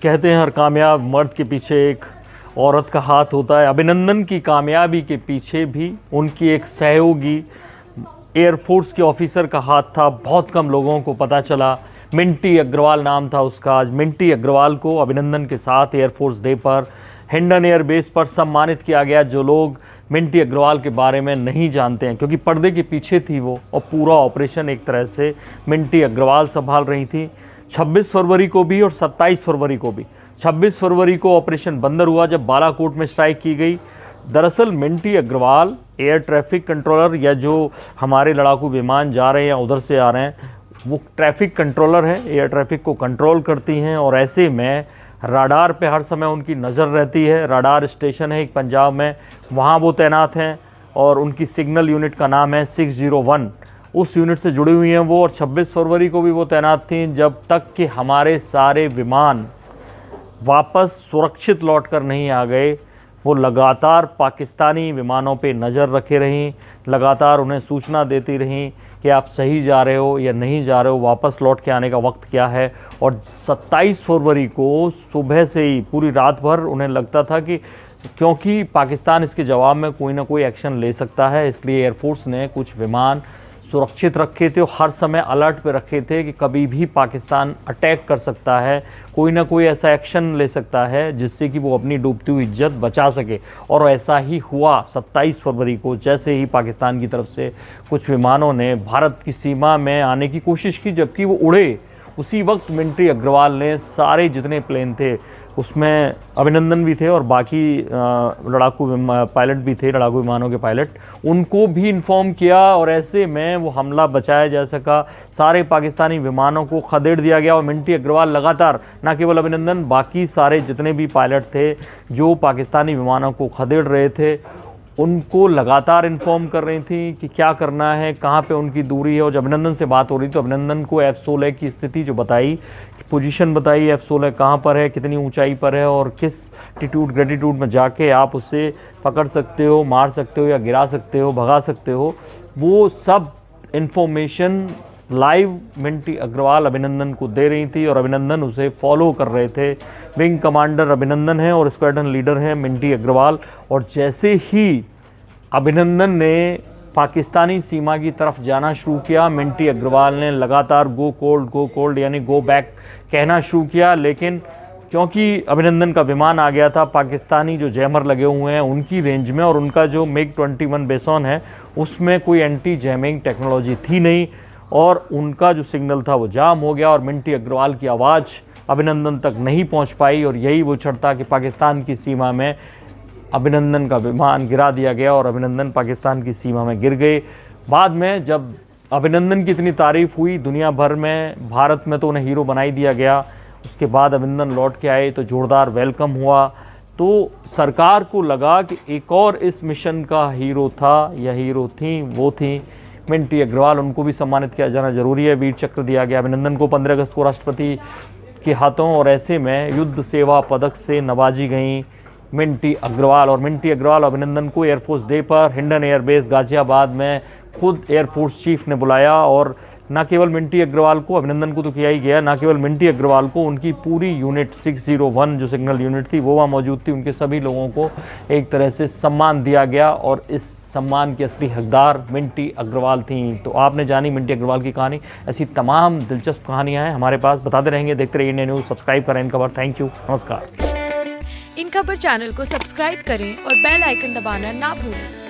कहते हैं हर कामयाब मर्द के पीछे एक औरत का हाथ होता है। अभिनंदन की कामयाबी के पीछे भी उनकी एक सहयोगी एयरफोर्स के ऑफिसर का हाथ था। बहुत कम लोगों को पता चला। मिंटी अग्रवाल नाम था उसका। आज मिंटी अग्रवाल को अभिनंदन के साथ एयरफोर्स डे पर हिंडन एयर बेस पर सम्मानित किया गया। जो लोग मिंटी अग्रवाल के बारे में नहीं जानते हैं, क्योंकि पर्दे के पीछे थी वो और पूरा ऑपरेशन एक तरह से मिंटी अग्रवाल संभाल रही थी। 26 फरवरी को भी और 27 फरवरी को भी। 26 फरवरी को ऑपरेशन बंदर हुआ जब बालाकोट में स्ट्राइक की गई। दरअसल Minty Agarwal air traffic controller, या जो हमारे लड़ाकू विमान जा रहे हैं या उधर से आ रहे हैं, वो ट्रैफिक कंट्रोलर हैं, एयर ट्रैफिक को कंट्रोल करती हैं। और ऐसे में राडार पे हर समय उनकी नज़र रहती है। राडार स्टेशन है एक पंजाब में, वहाँ वो तैनात हैं और उनकी सिग्नल यूनिट का नाम है 601। उस यूनिट से जुड़ी हुई हैं वो। और 26 फरवरी को भी वो तैनात थी, जब तक कि हमारे सारे विमान वापस सुरक्षित लौटकर नहीं आ गए। वो लगातार पाकिस्तानी विमानों पे नज़र रखे रहीं, लगातार उन्हें सूचना देती रहीं कि आप सही जा रहे हो या नहीं जा रहे हो, वापस लौट के आने का वक्त क्या है। और 27 फरवरी को सुबह से ही पूरी रात भर उन्हें लगता था कि क्योंकि पाकिस्तान इसके जवाब में कोई ना कोई एक्शन ले सकता है, इसलिए एयरफोर्स ने कुछ विमान सुरक्षित रखे थे और हर समय अलर्ट पे रखे थे कि कभी भी पाकिस्तान अटैक कर सकता है, कोई ना कोई ऐसा एक्शन ले सकता है जिससे कि वो अपनी डूबती हुई इज्जत बचा सके। और ऐसा ही हुआ। 27 फरवरी को जैसे ही पाकिस्तान की तरफ से कुछ विमानों ने भारत की सीमा में आने की कोशिश की, जबकि वो उड़े, उसी वक्त मिंटी अग्रवाल ने सारे जितने प्लेन थे, उसमें अभिनंदन भी थे और बाकी लड़ाकू पायलट भी थे, लड़ाकू विमानों के पायलट, उनको भी इन्फॉर्म किया। और ऐसे में वो हमला बचाया जा सका। सारे पाकिस्तानी विमानों को खदेड़ दिया गया और मिंटी अग्रवाल लगातार, ना केवल अभिनंदन, बाकी सारे जितने भी पायलट थे जो पाकिस्तानी विमानों को खदेड़ रहे थे, उनको लगातार इन्फॉर्म कर रही थी कि क्या करना है, कहाँ पे उनकी दूरी है। और जब अभिनंदन से बात हो रही तो अभिनंदन को F-16 की स्थिति जो बताई, पोजीशन बताई, F-16 कहाँ पर है, कितनी ऊंचाई पर है और किस एल्टीट्यूड ग्रेटिट्यूड में जाके आप उससे पकड़ सकते हो, मार सकते हो या गिरा सकते हो, भगा सकते हो, वो सब इन्फॉर्मेशन लाइव मिंटी अग्रवाल अभिनंदन को दे रही थी और अभिनंदन उसे फॉलो कर रहे थे। विंग कमांडर अभिनंदन है और स्क्वाड्रन लीडर है मिंटी अग्रवाल। और जैसे ही अभिनंदन ने पाकिस्तानी सीमा की तरफ जाना शुरू किया, मिंटी अग्रवाल ने लगातार गो कोल्ड यानी गो बैक कहना शुरू किया। लेकिन क्योंकि अभिनंदन का विमान आ गया था, पाकिस्तानी जो जैमर लगे हुए हैं उनकी रेंज में, और उनका जो MiG-21 बेसॉन है उसमें कोई एंटी जैमिंग टेक्नोलॉजी थी नहीं, और उनका जो सिग्नल था वो जाम हो गया और मिंटी अग्रवाल की आवाज़ अभिनंदन तक नहीं पहुंच पाई। और यही वो क्षण था कि पाकिस्तान की सीमा में अभिनंदन का विमान गिरा दिया गया और अभिनंदन पाकिस्तान की सीमा में गिर गए। बाद में जब अभिनंदन की इतनी तारीफ़ हुई दुनिया भर में, भारत में तो उन्हें हीरो बनाई दिया गया। उसके बाद अभिनंदन लौट के आए तो जोरदार वेलकम हुआ। तो सरकार को लगा कि एक और इस मिशन का हीरो था या हीरो थी, वो थी मिंटी अग्रवाल। उनको भी सम्मानित किया जाना जरूरी है। वीर चक्र दिया गया अभिनंदन को 15 अगस्त को राष्ट्रपति के हाथों, और ऐसे में युद्ध सेवा पदक से नवाजी गई मिंटी अग्रवाल। और मिंटी अग्रवाल अभिनंदन को एयरफोर्स डे पर हिंडन एयरबेस गाजियाबाद में खुद एयरफोर्स चीफ ने बुलाया। और ना केवल मिंटी अग्रवाल को, अभिनंदन को तो किया ही गया, ना केवल मिंटी अग्रवाल को, उनकी पूरी यूनिट 601 जो सिग्नल यूनिट थी वो वहाँ मौजूद थी। उनके सभी लोगों को एक तरह से सम्मान दिया गया और इस सम्मान की असली हकदार मिंटी अग्रवाल थी। तो आपने जानी मिंटी अग्रवाल की कहानी। ऐसी तमाम दिलचस्प कहानियाँ हैं हमारे पास, बताते रहेंगे। देखते रहिए इंडिया न्यूज़। सब्सक्राइब करें इन खबर। थैंक यू, नमस्कार। इन खबर चैनल को सब्सक्राइब करें और बेल आइकन दबाना ना भूलें।